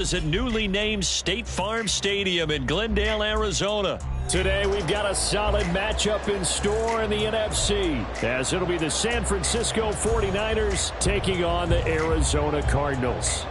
Is at newly named State Farm Stadium in Glendale, Arizona. Today we've got a solid matchup in store in the NFC, as it'll be the San Francisco 49ers taking on the Arizona Cardinals.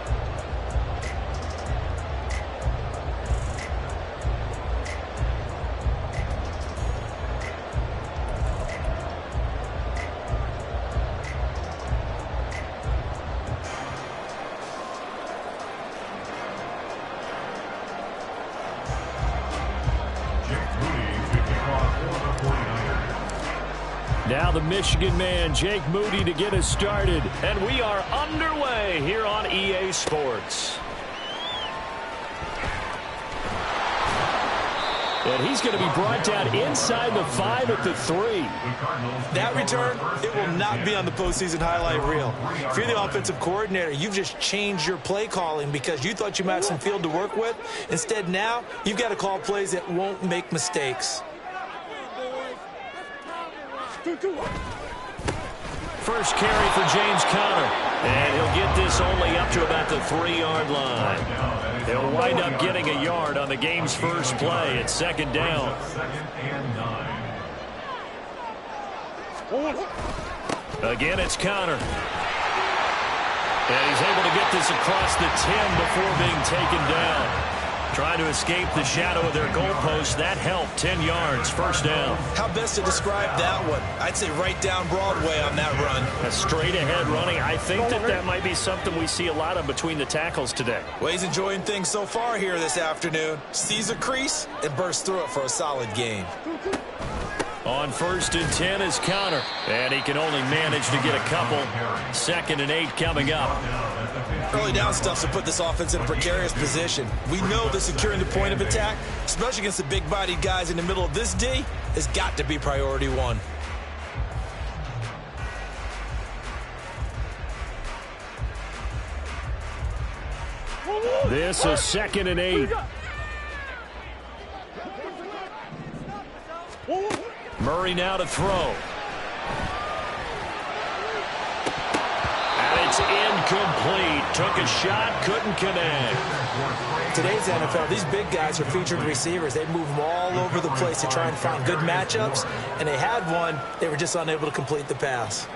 Now the Michigan man, Jake Moody, to get us started. And we are underway here on EA Sports. And he's going to be brought down inside the 5 at the 3. That return, it will not be on the postseason highlight reel. If you're the offensive coordinator, you've just changed your play calling because you thought you might have some field to work with. Instead, now you've got to call plays that won't make mistakes. First carry for James Conner, and he'll get this only up to about the 3-yard line. He'll wind up getting a yard on the game's first play at second down. Again, it's Conner. And he's able to get this across the 10 before being taken down. Trying to escape the shadow of their goalpost. That helped. 10 yards, first down. How best to describe that one? I'd say right down Broadway on that run. A straight-ahead running. I think that might be something we see a lot of between the tackles today. Well, he's enjoying things so far here this afternoon. Sees a crease and bursts through it for a solid gain. On 1st and 10 is Conner. And he can only manage to get a couple. 2nd and 8 coming up. Early down stuff to put this offense in a precarious position. We know that securing the point of attack, especially against the big-bodied guys in the middle of this D, has got to be priority one. This is 2nd and 8. Murray now to throw. And it's incomplete. Took a shot, couldn't connect. Today's NFL, these big guys are featured receivers. They move them all over the place to try and find good matchups, and they had one. They were just unable to complete the pass.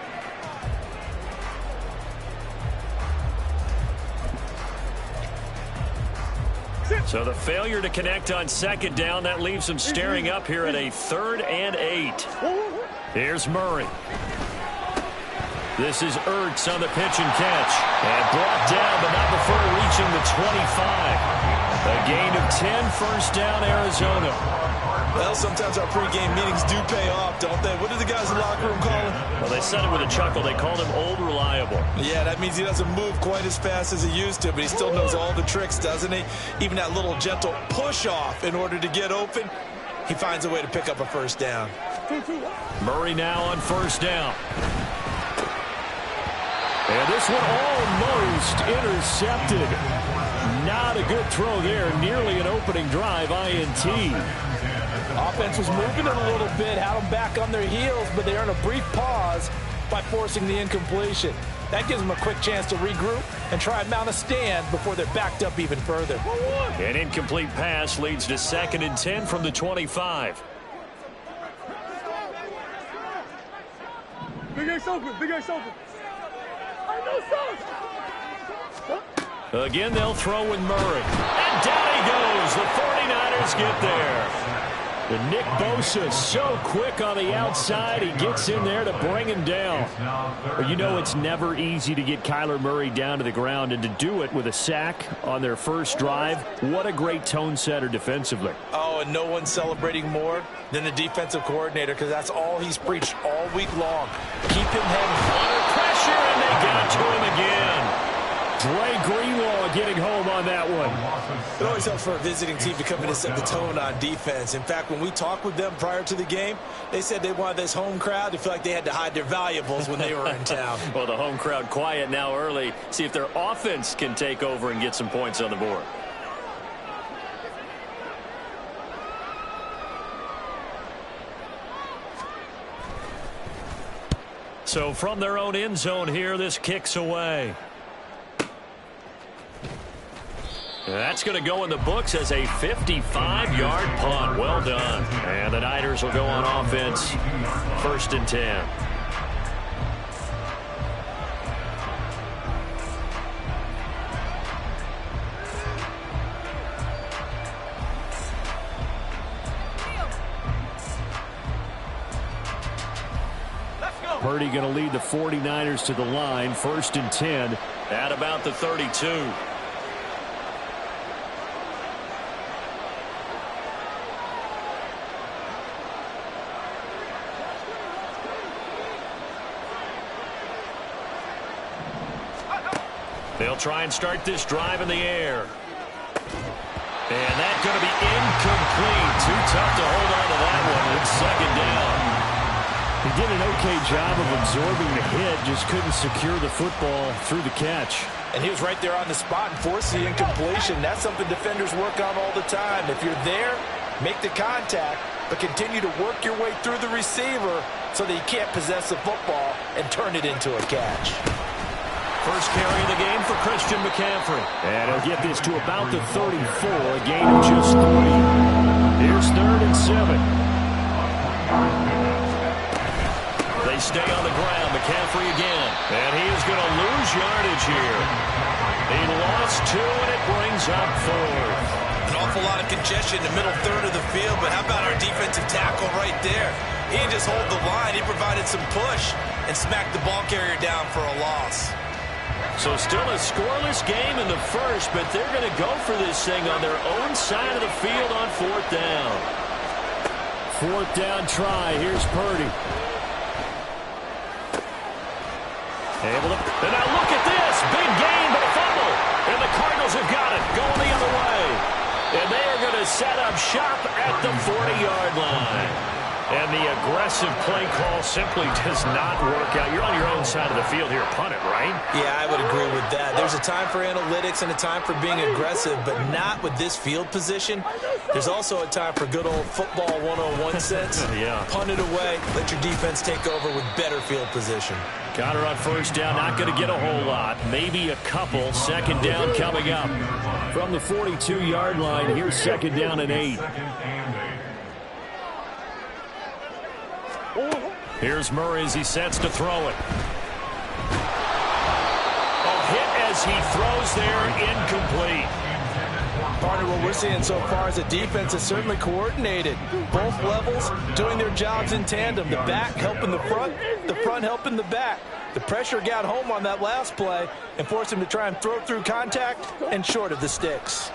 So the failure to connect on 2nd down, that leaves them staring up here at a 3rd and 8. Here's Murray. This is Ertz on the pitch and catch. And brought down, but not before reaching the 25. A gain of 10, first down, Arizona. Well, sometimes our pregame meetings do pay off, don't they? What do the guys in the locker room call him? Well, they said it with a chuckle. They called him Old Reliable. Yeah, that means he doesn't move quite as fast as he used to, but he still knows all the tricks, doesn't he? Even that little gentle push-off in order to get open, he finds a way to pick up a first down. Murray now on 1st down. And this one almost intercepted. Not a good throw there. Nearly an opening drive, INT. Offense was moving it a little bit, had them back on their heels, but they earned a brief pause by forcing the incompletion. That gives them a quick chance to regroup and try and mount a stand before they're backed up even further. An incomplete pass leads to 2nd and 10 from the 25. Big X open, Big X open. I know so. Again, they'll throw with Murray. And down he goes. The 49ers get there. The Nick Bosa so quick on the outside. He gets in there to bring him down. But you know it's never easy to get Kyler Murray down to the ground, and to do it with a sack on their first drive, what a great tone setter defensively. Oh, and no one's celebrating more than the defensive coordinator, because that's all he's preached all week long. Keep him heavy. Under pressure, and they got to him again. Dre Greenlaw getting home on that one. It always helps for a visiting team to come in and set the tone on defense. In fact, when we talked with them prior to the game, they said they wanted this home crowd to feel like they had to hide their valuables when they were in town. Well, the home crowd quiet now early. See if their offense can take over and get some points on the board. So from their own end zone here, this kicks away. That's going to go in the books as a 55-yard punt. Well done. And the Niners will go on offense, 1st and 10. Purdy going to lead the 49ers to the line, 1st and 10 at about the 32. They'll try and start this drive in the air. And that's going to be incomplete. Too tough to hold on to that one. It's 2nd down. He did an okay job of absorbing the hit, just couldn't secure the football through the catch. And he was right there on the spot and forced the incompletion. That's something defenders work on all the time. If you're there, make the contact, but continue to work your way through the receiver so that you can't possess the football and turn it into a catch. First carry of the game for Christian McCaffrey. And he'll get this to about the 34, a gain of just 3. Here's 3rd and 7. They stay on the ground. McCaffrey again. And he is going to lose yardage here. He lost 2, and it brings up 4th. An awful lot of congestion in the middle third of the field, but how about our defensive tackle right there? He didn't just hold the line. He provided some push and smacked the ball carrier down for a loss. So still a scoreless game in the first, but they're going to go for this thing on their own side of the field on 4th down. 4th down try. Here's Purdy. Able to, and now look at this. Big gain, but a fumble. And the Cardinals have got it. Going the other way. And they are going to set up shop at the 40-yard line. And the aggressive play call simply does not work out. You're on your own side of the field here. Punt it, right? Yeah, I would agree with that. There's a time for analytics and a time for being aggressive, but not with this field position. There's also a time for good old football 101 sense. Yeah. Punt it away. Let your defense take over with better field position. Got her on 1st down. Not going to get a whole lot. Maybe a couple. 2nd down coming up. From the 42-yard line, here's 2nd down and 8. Here's Murray as he sets to throw it. A hit as he throws there, incomplete. Partner, what we're seeing so far is a defense that's certainly coordinated. Both levels doing their jobs in tandem. The back helping the front helping the back. The pressure got home on that last play and forced him to try and throw through contact and short of the sticks.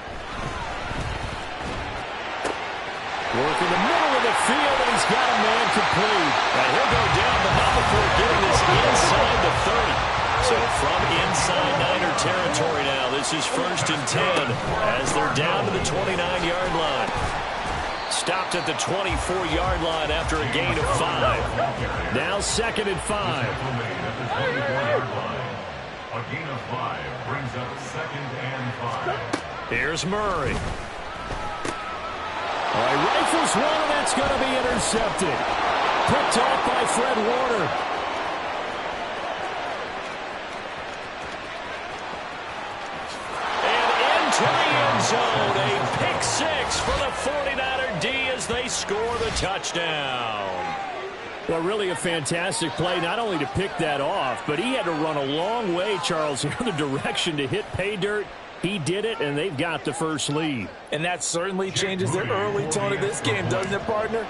Work in the middle of the field, and he's got a man complete. And he'll go down, but not before getting this inside the 30. So from inside Niner territory now, this is 1st and 10 as they're down to the 29-yard line. Stopped at the 24-yard line after a gain of 5. Now 2nd and 5. A gain of 5 brings up 2nd and 5. Here's Murray. All right, rifles one, and that's going to be intercepted. Picked off by Fred Warner. And into the end zone, a pick 6 for the 49er D as they score the touchdown. Well, really a fantastic play, not only to pick that off, but he had to run a long way, Charles, in the other direction to hit pay dirt. He did it, and they've got the first lead. And that certainly changes the early tone of this game, doesn't it, partner?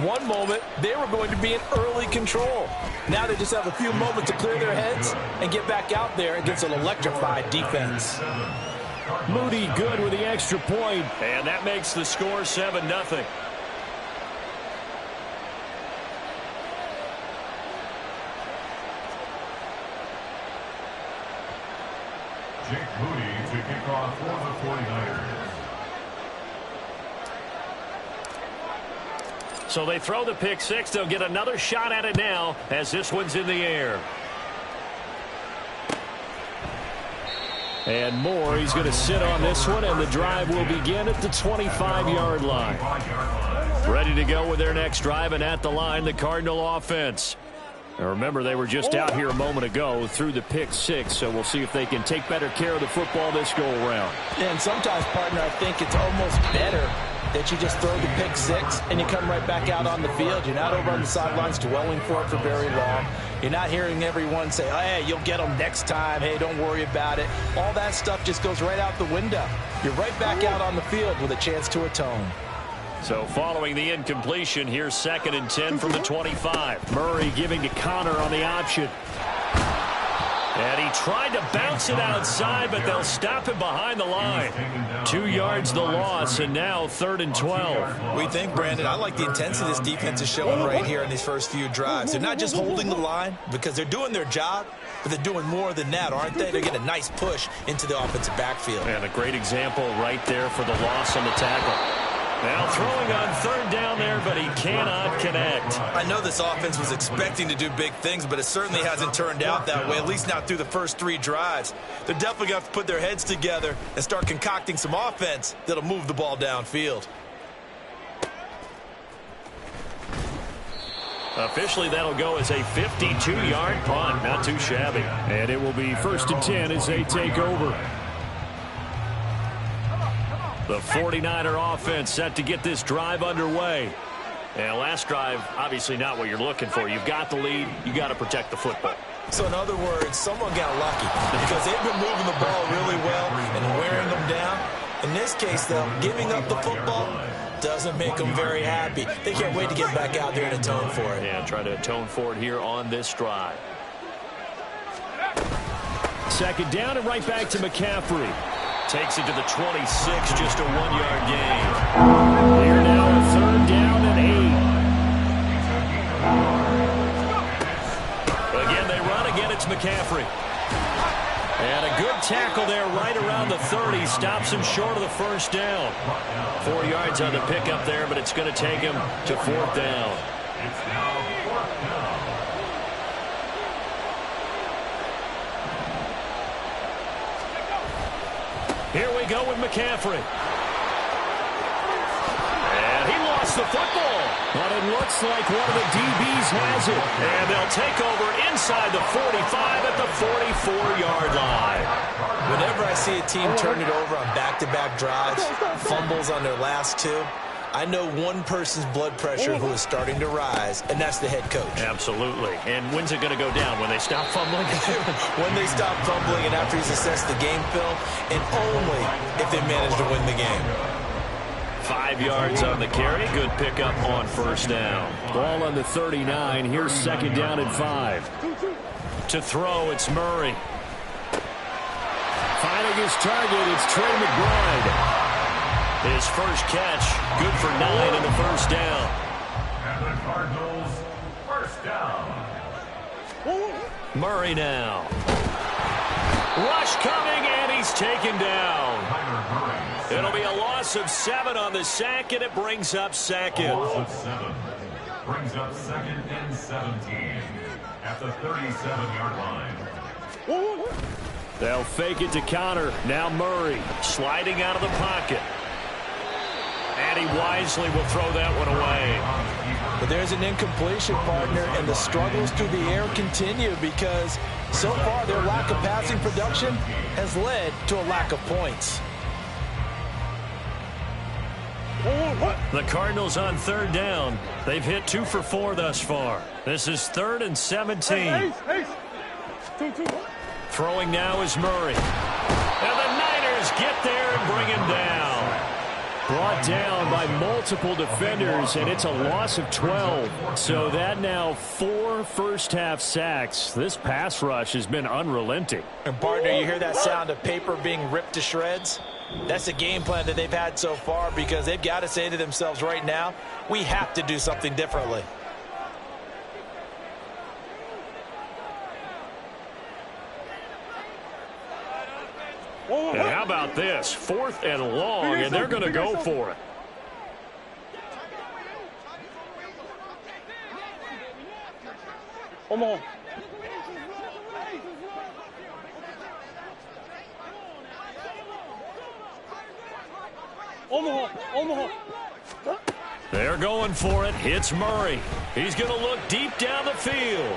One moment, they were going to be in early control. Now they just have a few moments to clear their heads and get back out there against an electrified defense. Moody good with the extra point, and that makes the score 7-0. Jake Moody to kick off for the 49ers. So they throw the pick 6. They'll get another shot at it now as this one's in the air. And Moore, he's going to sit on this one, and the drive will begin at the 25-yard line. Ready to go with their next drive, and at the line, the Cardinal offense. And remember, they were just out here a moment ago through the pick six, so we'll see if they can take better care of the football this go-around. And sometimes, partner, I think it's almost better that you just throw the pick six and you come right back out on the field. You're not over on the sidelines dwelling for it for very long. You're not hearing everyone say, oh, hey, you'll get them next time. Hey, don't worry about it. All that stuff just goes right out the window. You're right back out on the field with a chance to atone. So following the incompletion, here's 2nd and 10 from the 25. Murray giving to Connor on the option. And he tried to bounce it outside, but they'll stop him behind the line. 2 yards the loss, and now 3rd and 12. We think, Brandon, I like the intensity this defense is showing right here in these first few drives. They're not just holding the line because they're doing their job, but they're doing more than that, aren't they? They're getting a nice push into the offensive backfield. And a great example right there for the loss on the tackle. Now throwing on 3rd down there, but he cannot connect. I know this offense was expecting to do big things, but it certainly hasn't turned out that way, at least not through the first 3 drives. They're definitely going to have to put their heads together and start concocting some offense that'll move the ball downfield. Officially, that'll go as a 52-yard punt. Not too shabby. And it will be 1st and 10 as they take over. The 49er offense set to get this drive underway. And last drive, obviously not what you're looking for. You've got the lead. You got to protect the football. So in other words, someone got lucky because they've been moving the ball really well and wearing them down. In this case, though, giving up the football doesn't make them very happy. They can't wait to get back out there and atone for it. Yeah, try to atone for it here on this drive. 2nd down and right back to McCaffrey. Takes it to the 26, just a 1-yard gain. Here now, a 3rd down and 8. Again, they run. Again, it's McCaffrey. And a good tackle there right around the 30. Stops him short of the 1st down. 4 yards on the pickup there, but it's going to take him to 4th down. It's now 4th down. Here we go with McCaffrey. And he lost the football. But it looks like one of the DBs has it. And they'll take over inside the 45 at the 44-yard line. Whenever I see a team turn it over on back-to-back drives, fumbles on their last 2, I know one person's blood pressure who is starting to rise, and that's the head coach. Absolutely. And when's it going to go down? When they stop fumbling? When they stop fumbling and after he's assessed the game film, and only if they manage to win the game. 5 yards on the carry. Good pickup on 1st down. Ball on the 39. Here's 2nd down and 5. To throw, it's Murray. Finding his target, it's Trey McBride. His first catch, good for 9 in the 1st down. And the Cardinals, 1st down. Murray now. Rush coming, and he's taken down. It'll be a loss of 7 on the sack, and it brings up 2nd. A loss of 7 brings up 2nd and 17 at the 37-yard line. They'll fake it to Connor. Now Murray sliding out of the pocket. And he wisely will throw that one away. But there's an incompletion, partner, and the struggles through the air continue because so far their lack of passing production has led to a lack of points. The Cardinals on 3rd down. They've hit 2 for 4 thus far. This is 3rd and 17. Throwing now is Murray. And the Niners get there and bring him down. Brought down by multiple defenders, and it's a loss of 12. So that now 4 first-half sacks. This pass rush has been unrelenting. And, partner, you hear that sound of paper being ripped to shreds? That's the game plan that they've had so far because they've got to say to themselves right now, we have to do something differently. And how about this? 4th and long, and they're going to go for it. Omaha. Omaha. They're going for it. It's Murray. He's going to look deep down the field.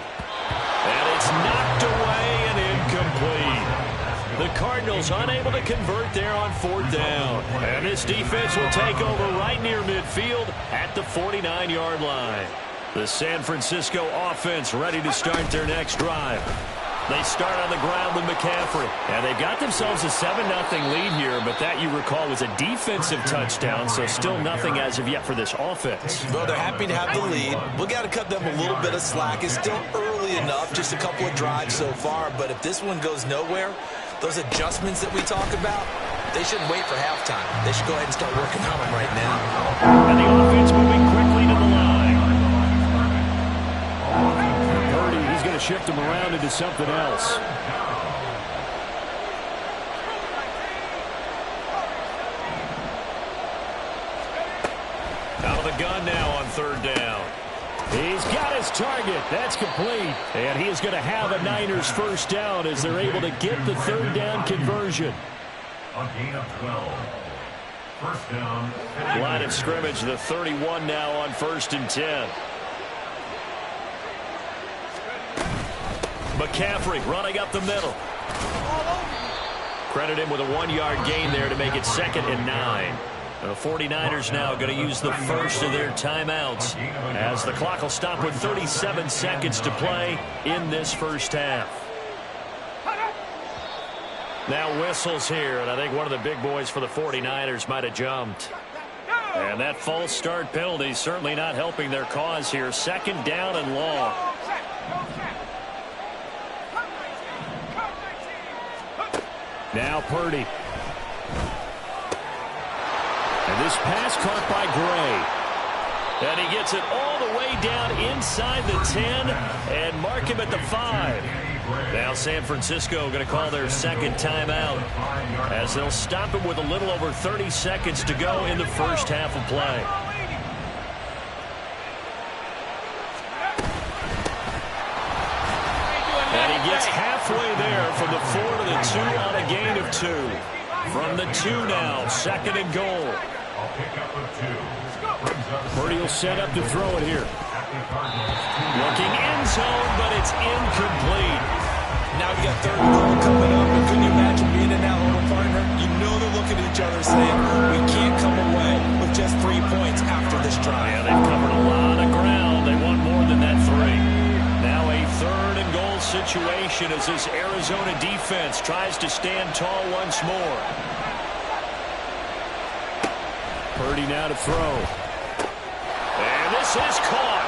And it's knocked away and incomplete. The Cardinals unable to convert there on 4th down. And this defense will take over right near midfield at the 49-yard line. The San Francisco offense ready to start their next drive. They start on the ground with McCaffrey. And they've got themselves a 7-0 lead here, but that, you recall, was a defensive touchdown, so still nothing as of yet for this offense. Well, they're happy to have the lead. We got to cut them a little bit of slack. It's still early enough, just a couple of drives so far, but if this one goes nowhere, those adjustments that we talk about, they shouldn't wait for halftime. They should go ahead and start working on them right now. And the offense moving quickly to the line. Purdy, he's going to shift him around into something else. Out of the gun now on 3rd down. He's got his target. That's complete. And he is going to have a Niners first down as they're able to get the 3rd down conversion. A gain of 12. First down. Line of scrimmage, the 31 now on 1st and 10. McCaffrey running up the middle. Credit him with a 1-yard gain there to make it 2nd and 9. The 49ers now going to use the first of their timeouts as the clock will stop with 37 seconds to play in this first half. Now whistles here, and I think one of the big boys for the 49ers might have jumped. And that false start penalty certainly not helping their cause here. 2nd down and long. Now Purdy. And this pass caught by Gray. And he gets it all the way down inside the 10 and mark him at the 5. Now San Francisco going to call their 2nd timeout as they'll stop him with a little over 30 seconds to go in the first half of play. And he gets halfway there from the 4 to the 2 on a gain of 2. From the 2 now, 2nd and goal. Purdy will set up to throw it here. Looking end zone, but it's incomplete. Now you got 3rd and goal coming up, and can you imagine being in that little partner? You know they're looking at each other saying, we can't come away with just 3 points after this drive. Yeah, they've covered a lot of ground. They want more than that 3. Now a 3rd and goal situation as this Arizona defense tries to stand tall once more. Purdy now to throw. And this is caught.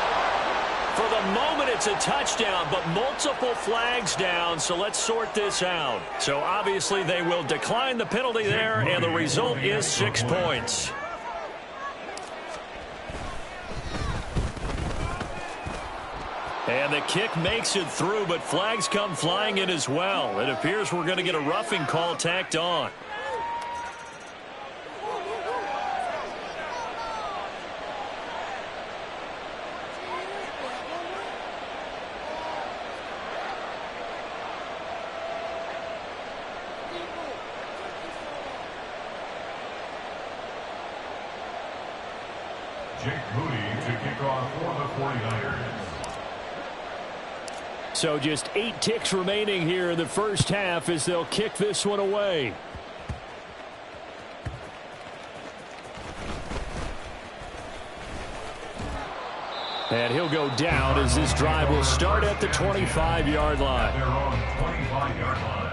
For the moment, it's a touchdown, but multiple flags down, so let's sort this out. So obviously they will decline the penalty there, and the result is 6 points. And the kick makes it through, but flags come flying in as well. It appears we're going to get a roughing call tacked on. Jake Moody to kick off for the 49ers. So just 8 ticks remaining here in the first half as they'll kick this one away. And he'll go down as this drive will start at the 25-yard line. Their own 25-yard line.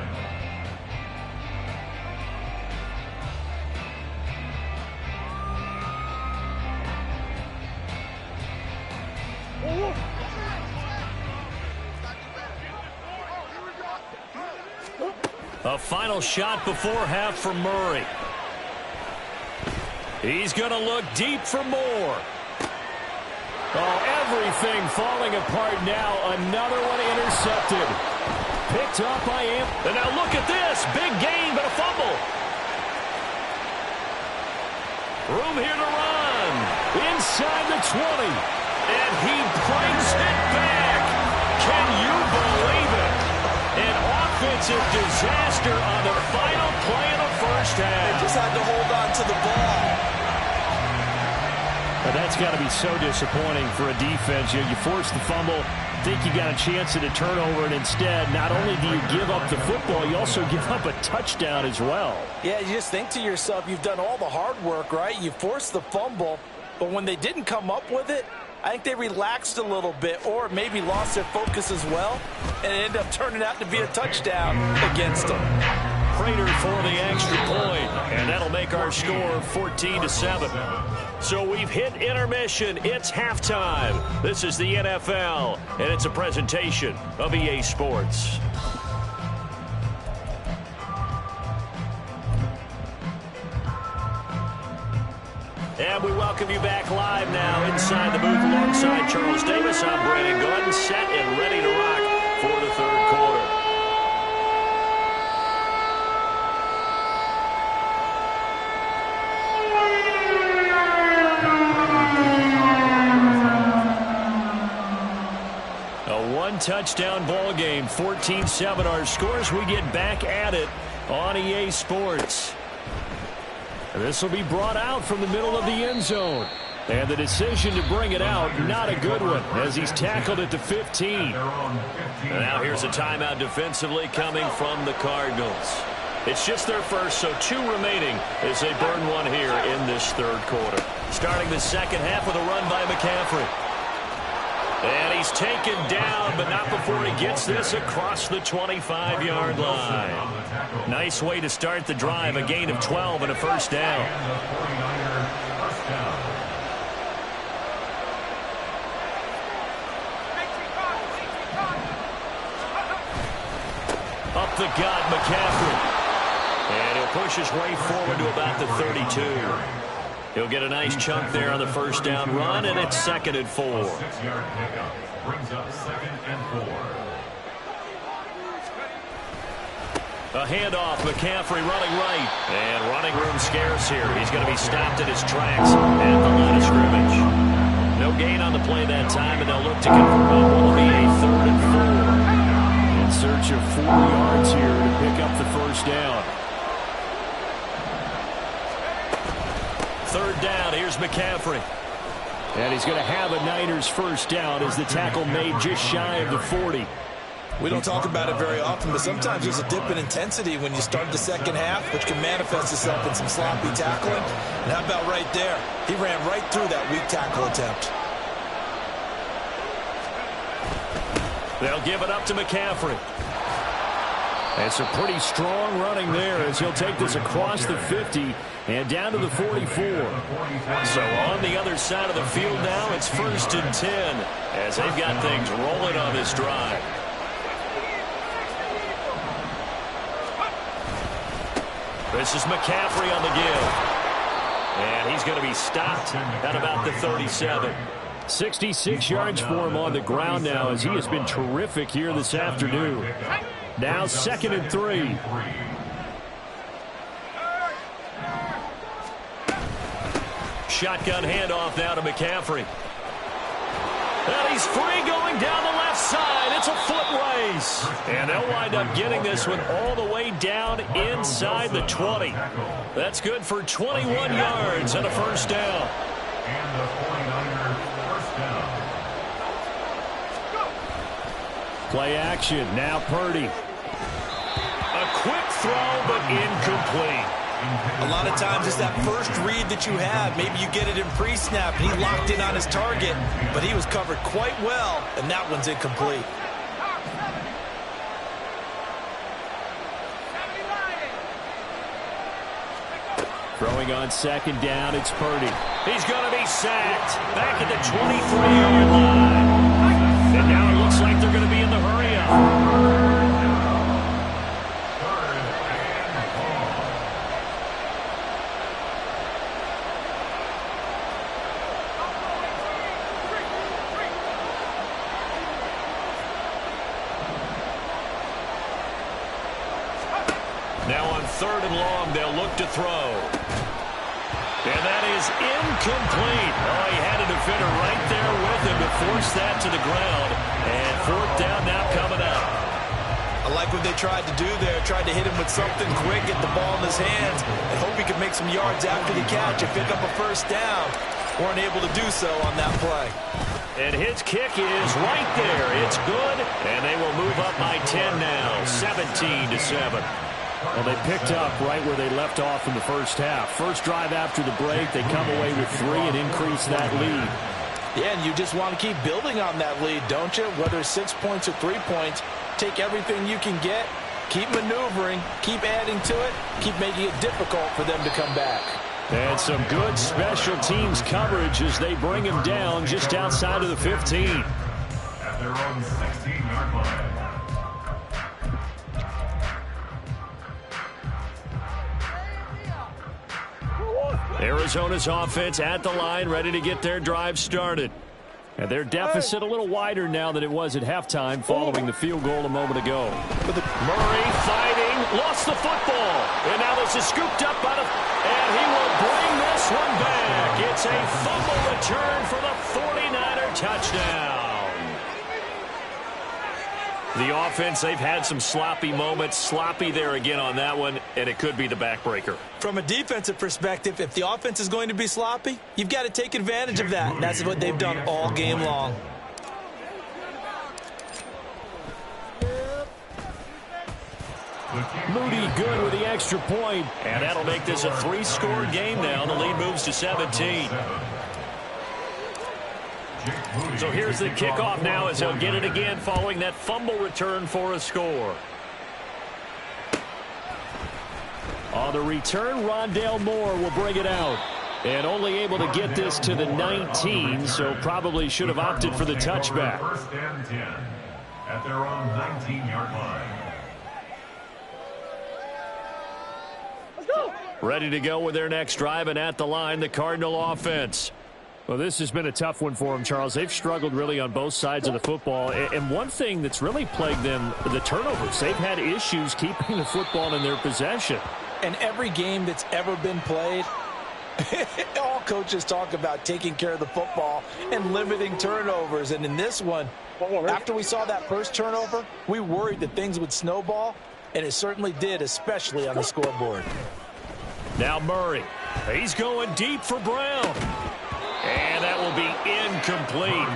A final shot before half from Murray. He's going to look deep for more. Oh, everything falling apart now. Another one intercepted. Picked up by Amp. And now look at this. Big gain, but a fumble. Room here to run. Inside the 20. And he brings it back. Can you believe it? An offensive disaster on the final play of the first half. They just had to hold on to the ball. But that's got to be so disappointing for a defense. You force the fumble, think you got a chance at a turnover, and instead, not only do you give up the football, you also give up a touchdown as well. Yeah, you just think to yourself, you've done all the hard work, right? You forced the fumble, but when they didn't come up with it, I think they relaxed a little bit or maybe lost their focus as well, and it ended up turning out to be a touchdown against them. Prater for the extra point, and that'll make our score 14-7. So we've hit intermission. It's halftime. This is the NFL, and it's a presentation of EA Sports. And we welcome you back live now inside the booth alongside Charles Davis. I'm Brandon Gordon, set and ready to rock for the third quarter. Touchdown ball game, 14-7 our scores. We get back at it on EA Sports. And this will be brought out from the middle of the end zone. And the decision to bring it out, not a good one, as he's tackled at the 15. And now here's a timeout defensively coming from the Cardinals. It's just their first, so 2 remaining as they burn one here in this third quarter. Starting the second half with a run by McCaffrey. And he's taken down, but not before he gets this across the 25-yard line. Nice way to start the drive, a gain of 12 and a first down. Up the gut, McCaffrey. And he'll push his way forward to about the 32. He'll get a nice chunk there on the first down run, and it's 2nd and 4. 6-yard pickup brings up 2nd and 4. A handoff, McCaffrey running right. And running room scarce here. He's going to be stopped at his tracks at the line of scrimmage. No gain on the play that time, and they'll look to convert on what will be a 3rd and 4. In search of 4 yards here to pick up the first down. 3rd down, here's McCaffrey. And he's going to have a Niners first down as the tackle made just shy of the 40. We don't talk about it very often, but sometimes there's a dip in intensity when you start the second half, which can manifest itself in some sloppy tackling. And how about right there? He ran right through that weak tackle attempt. They'll give it up to McCaffrey. And some pretty strong running there as he'll take this across the 50 and down to the 44. So on the other side of the field now, it's 1st and 10 as they've got things rolling on this drive. This is McCaffrey on the give. And he's going to be stopped at about the 37. 66 yards for him on the ground now as he has been terrific here this afternoon. Now 2nd and 3. Shotgun handoff now to McCaffrey. And he's free going down the left side. It's a foot race. And they'll wind up getting this one all the way down inside the 20. That's good for 21 yards and a first down. And the 49ers first down. Play action. Now Purdy. A quick throw, but incomplete. A lot of times it's that first read that you have. Maybe you get it in pre-snap, and he locked in on his target, but he was covered quite well, and that one's incomplete. Throwing on 2nd down, it's Purdy. He's going to be sacked back at the 23-yard line. And now it looks like they're going to be in the hurry-up. Now on 3rd and long, they'll look to throw. And that is incomplete. Oh, he had a defender right there with him to force that to the ground. And 4th down now coming up. I like what they tried to do there. Tried to hit him with something quick, get the ball in his hands, and hope he could make some yards after the catch and pick up a first down. Weren't able to do so on that play. And his kick is right there. It's good, and they will move up by 10 now, 17-7. Well, they picked up right where they left off in the first half. First drive after the break, they come away with 3 and increase that lead. Yeah, and you just want to keep building on that lead, don't you? Whether it's 6 points or 3 points, take everything you can get, keep maneuvering, keep adding to it, keep making it difficult for them to come back. And some good special teams coverage as they bring him down just outside of the 15. At their own 16-yard line. Arizona's offense at the line, ready to get their drive started. And their deficit a little wider now than it was at halftime following the field goal a moment ago. Murray fighting, lost the football. And now this is scooped up by and he will bring this one back. It's a fumble return for the 49er touchdown. The offense, they've had some sloppy moments. Sloppy there again on that one, and it could be the backbreaker. From a defensive perspective, if the offense is going to be sloppy, you've got to take advantage of that. That's what they've done all game long. Moody good with the extra point, and that'll make this a 3-score game now. The lead moves to 17. So here's the kickoff now as he'll get it again following that fumble return for a score. On the return, Rondale Moore will bring it out. And only able to get this to the 19, so probably should have opted for the touchback. First and 10 at their own 19-yard line. Let's go. Ready to go with their next drive, and at the line, the Cardinal offense. Well, this has been a tough one for them, Charles. They've struggled really on both sides of the football. And one thing that's really plagued them, the turnovers. They've had issues keeping the football in their possession. And every game that's ever been played, all coaches talk about taking care of the football and limiting turnovers. And in this one, after we saw that first turnover, we worried that things would snowball, and it certainly did, especially on the scoreboard. Now Murray. He's going deep for Brown. And that will be incomplete.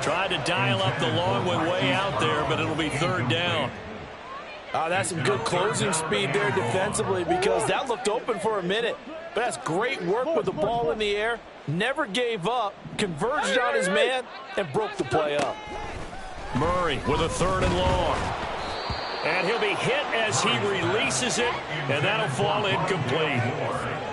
Tried to dial up the long one way out there, but it'll be third down. That's some good closing speed there defensively because that looked open for a minute. But that's great work with the ball in the air. Never gave up, converged on his man, and broke the play up. Murray with a 3rd and long. And he'll be hit as he releases it, and that'll fall incomplete.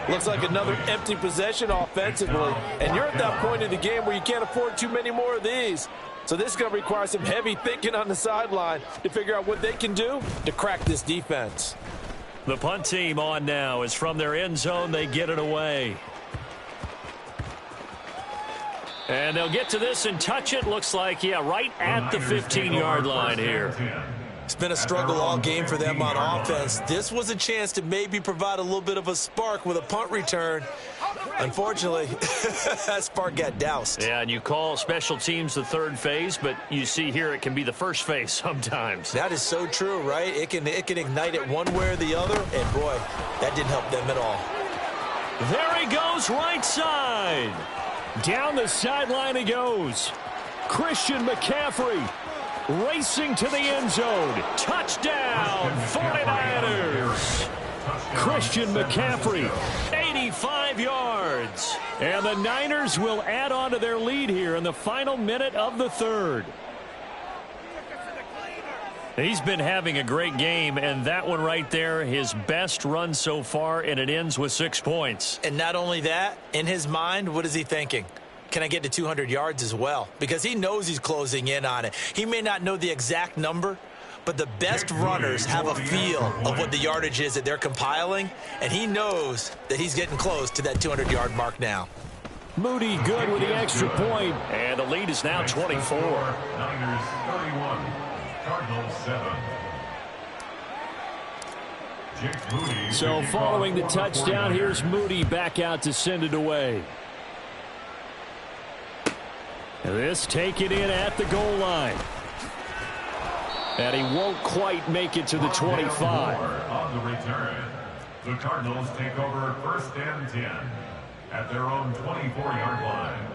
Looks like another empty possession offensively. And you're at that point in the game where you can't afford too many more of these. So this is going to require some heavy thinking on the sideline to figure out what they can do to crack this defense. The punt team on now is from their end zone. They get it away. And they'll get to this and touch it. Looks like, yeah, right at the 15-yard line here. It's been a struggle all game for them on offense. This was a chance to maybe provide a little bit of a spark with a punt return. Unfortunately, that spark got doused. Yeah, and you call special teams the third phase, but you see here it can be the first phase sometimes. That is so true, right? It can ignite it one way or the other, and boy, that didn't help them at all. There he goes, right side. Down the sideline he goes. Christian McCaffrey racing to the end zone. Touchdown, 49ers. Christian McCaffrey, 85 yards. And the Niners will add on to their lead here in the final minute of the third. He's been having a great game, and that one right there, his best run so far, and it ends with 6 points. And not only that, in his mind, what is he thinking? Can I get to 200 yards as well? Because he knows he's closing in on it. He may not know the exact number, but the best runners have a feel of what the yardage is that they're compiling, and he knows that he's getting close to that 200-yard mark now. Moody good with the extra point, and the lead is now 24. Niners 31, Cardinals 7. So following the touchdown, here's Moody back out to send it away. This taken in at the goal line. And he won't quite make it to the 25. On the return, the Cardinals take over first and 10 at their own 24-yard line.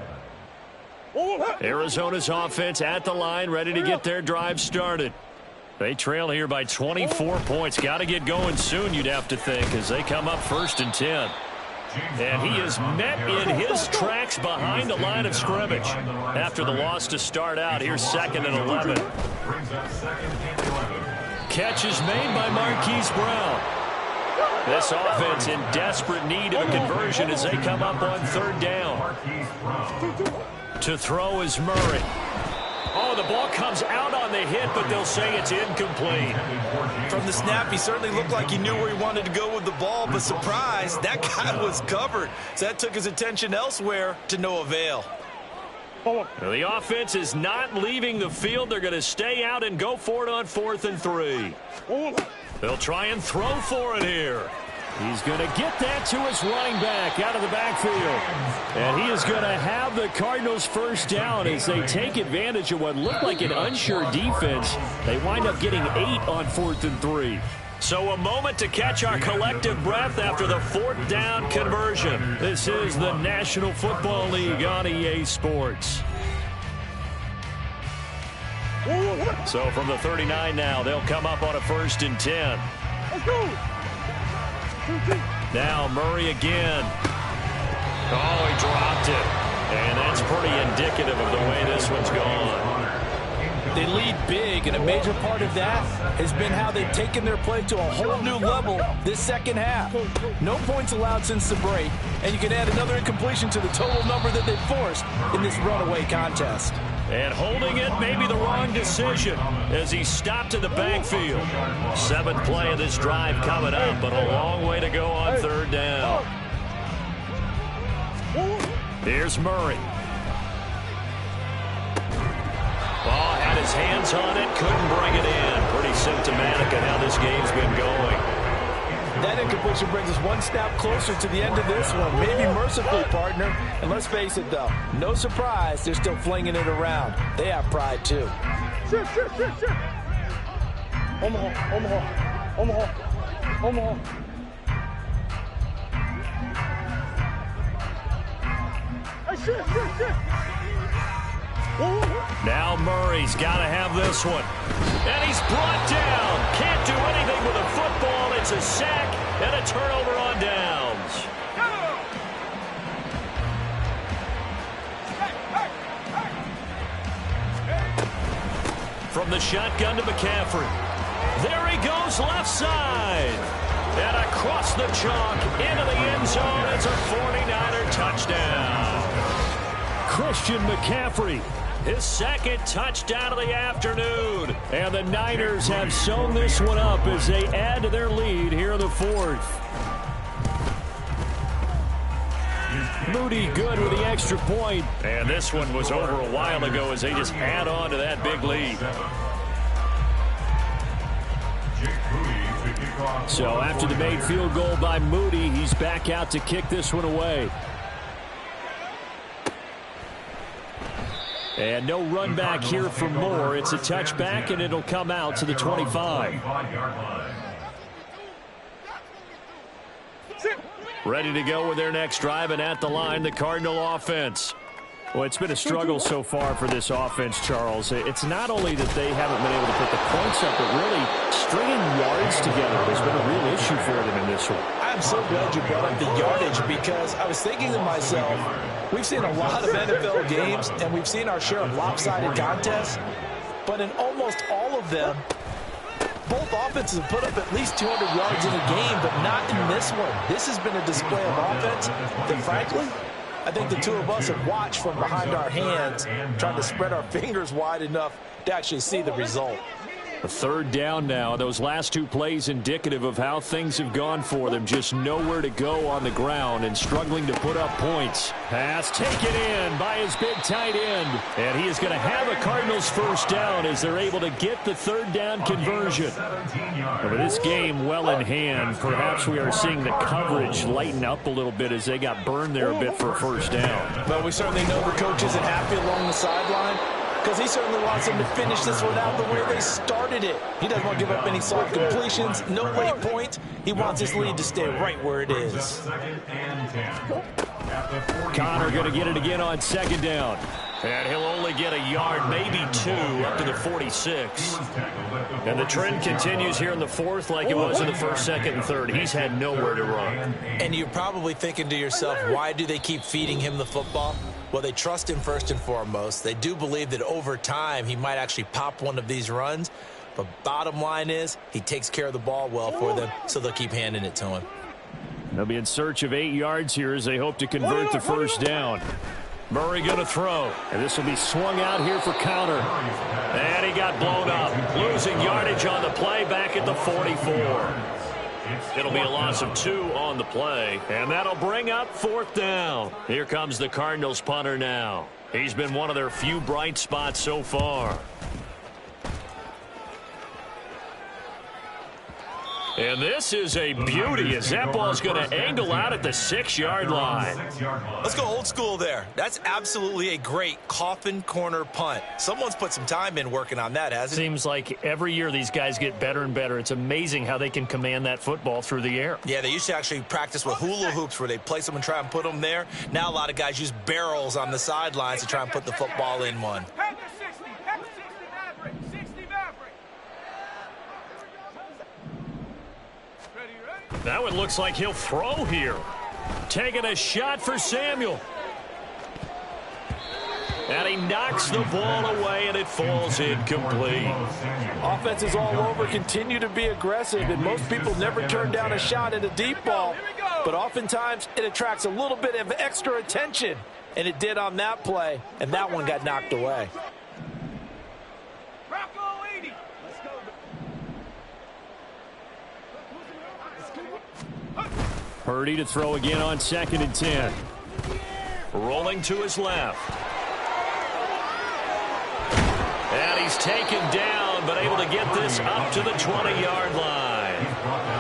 Arizona's offense at the line, ready to get their drive started. They trail here by 24 points. Got to get going soon, you'd have to think, as they come up 1st and 10. And he is met in his tracks behind the line of scrimmage. After the loss to start out, here's 2nd and 11. Catch is made by Marquise Brown. This offense in desperate need of a conversion as they come up on 3rd down. To throw is Murray. Oh, the ball comes out on the hit, but they'll say it's incomplete. From the snap, he certainly looked like he knew where he wanted to go with the ball, but surprise, that guy was covered. So that took his attention elsewhere to no avail. Well, the offense is not leaving the field. They're going to stay out and go for it on 4th and 3. They'll try and throw for it here. He's going to get that to his running back out of the backfield. And he is going to have the Cardinals 1st down as they take advantage of what looked like an unsure defense. They wind up getting 8 on 4th and 3. So a moment to catch our collective breath after the 4th down conversion. This is the National Football League on EA Sports. So from the 39 now, they'll come up on a 1st and 10. Let's go. Now Murray again. Oh, he dropped it. And that's pretty indicative of the way this one's gone. They lead big, and a major part of that has been how they've taken their play to a whole new level this second half. No points allowed since the break, and you can add another incompletion to the total number that they've forced in this runaway contest. And holding it may be the wrong decision as he stopped in the backfield. 7th play of this drive coming up, but a long way to go on 3rd down. Here's Murray. Ball had his hands on it, couldn't bring it in. Pretty symptomatic of how this game's been going. That incompletion brings us one step closer to the end of this one. Maybe mercifully, partner. And let's face it, though, no surprise, they're still flinging it around. They have pride, too. Shift. Omaha. Hey, shift. Now Murray's got to have this one. And he's brought down. Can't do anything with a football. It's a sack and a turnover on downs. From the shotgun to McCaffrey. There he goes left side. And across the chalk into the end zone. It's a 49er touchdown. Christian McCaffrey. His 2nd touchdown of the afternoon. And the Niners have sewn this one up as they add to their lead here in the 4th. Moody good with the extra point. And this one was over a while ago as they just add on to that big lead. So after the made field goal by Moody, he's back out to kick this one away. And no run back here for Moore. It's a touchback, and it'll come out to the 25. Ready to go with their next drive, and at the line, the Cardinal offense. Well, it's been a struggle so far for this offense, Charles. It's not only that they haven't been able to put the points up, but really stringing yards together has been a real issue for them in this one. I'm so glad you brought up the yardage because I was thinking to myself, we've seen a lot of NFL games, and we've seen our share of lopsided contests, but in almost all of them, both offenses have put up at least 200 yards in a game, but not in this one. This has been a display of offense that, frankly, I think the two of us have watched from behind our hands, trying to spread our fingers wide enough to actually see the result. A 3rd down now. Those last 2 plays indicative of how things have gone for them. Just nowhere to go on the ground and struggling to put up points. Pass taken in by his big tight end. And he is going to have a Cardinals 1st down as they're able to get the 3rd down conversion. And with this game well in hand, perhaps we are seeing the coverage lighten up a little bit as they got burned there a bit for a 1st down. But we certainly know the coach isn't happy along the sideline, because he certainly wants them to finish this one out the way they started it. He doesn't want to give up any soft completions, no late points. He wants his lead to stay right where it is. Connor going to get it again on 2nd down. And he'll only get a yard, maybe 2, up to the 46. And the trend continues here in the fourth like it was in the first, second, and third. He's had nowhere to run. And you're probably thinking to yourself, why do they keep feeding him the football? Well, they trust him first and foremost. They do believe that over time he might actually pop one of these runs. But bottom line is he takes care of the ball well for them, so they'll keep handing it to him. They'll be in search of 8 yards here as they hope to convert the first down. Murray going to throw, and this will be swung out here for counter. And he got blown up, losing yardage on the play back at the 44. It'll be a loss of 2 on the play, and that'll bring up fourth down. Here comes the Cardinals punter now. He's been one of their few bright spots so far. And this is a beauty as that ball's going to angle out at the 6-yard line. Let's go old school there. That's absolutely a great coffin corner punt. Someone's put some time in working on that, hasn't it? Seems like every year these guys get better and better. It's amazing how they can command that football through the air. Yeah, they used to actually practice with hula hoops where they place them and try and put them there. Now a lot of guys use barrels on the sidelines to try and put the football in one. That one looks like he'll throw here. Taking a shot for Samuel. And he knocks the ball away, and it falls incomplete. Offense is all over, continue to be aggressive, and most people never turn down a shot at a deep ball. But oftentimes, it attracts a little bit of extra attention, and it did on that play, and that one got knocked away. Purdy to throw again on 2nd and 10. Rolling to his left. And he's taken down, but able to get this up to the 20-yard line.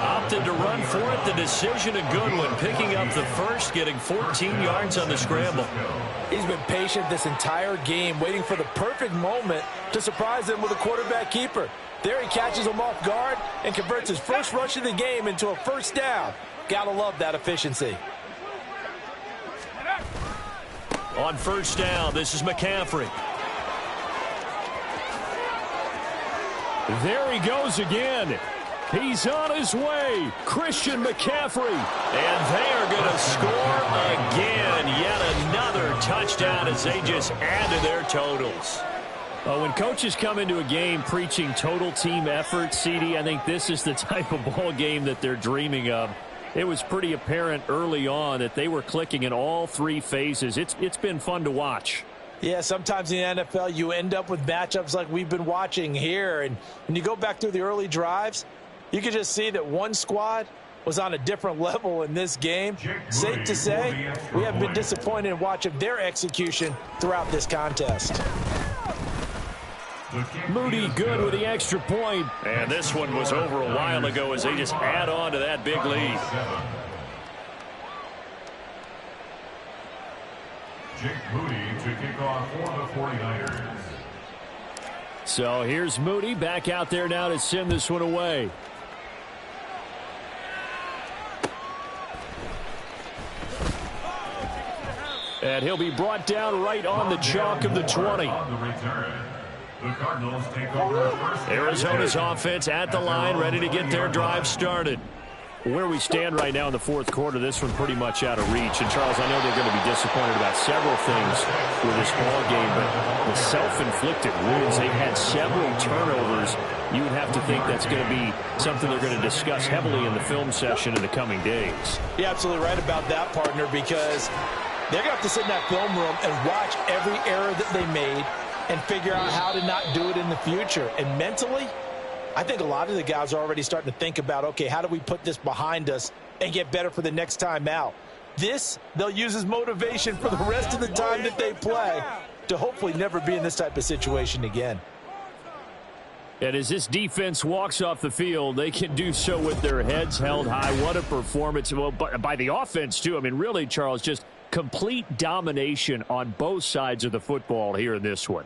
Opted to run for it. The decision a good one. Picking up the first, getting 14 yards on the scramble. He's been patient this entire game, waiting for the perfect moment to surprise them with a quarterback keeper. There he catches him off guard and converts his first rush of the game into a first down. Gotta love that efficiency. On first down, this is McCaffrey. There he goes again. He's on his way. Christian McCaffrey. And they are going to score again. Yet another touchdown as they just add to their totals. When coaches come into a game preaching total team effort, CD, I think this is the type of ball game that they're dreaming of. It was pretty apparent early on that they were clicking in all 3 phases. It's been fun to watch. Yeah, sometimes in the NFL you end up with matchups like we've been watching here. And when you go back through the early drives, you can just see that one squad was on a different level in this game. Safe to say, we have been disappointed in watching their execution throughout this contest. Moody good with the extra point. And this one was over a while ago as they just add on to that big lead. Jake Moody to kick off for the 49ers. So here's Moody back out there now to send this one away. And he'll be brought down right on the chalk of the 20. On the return, the Cardinals take over first. Arizona's offense at the line, ready to get their drive started. Where we stand right now in the fourth quarter, this one pretty much out of reach. And, Charles, I know they're going to be disappointed about several things with this ball game, but the self-inflicted wounds, they've had several turnovers. You would have to think that's going to be something they're going to discuss heavily in the film session in the coming days. You're absolutely right about that, partner, because they're going to have to sit in that film room and watch every error that they made and figure out how to not do it in the future. And mentally, I think a lot of the guys are already starting to think about, okay, how do we put this behind us and get better for the next time out? This, they'll use as motivation for the rest of the time that they play to hopefully never be in this type of situation again. And as this defense walks off the field, they can do so with their heads held high. What a performance. Well, by the offense, too. I mean, really, Charles, just complete domination on both sides of the football here in this one.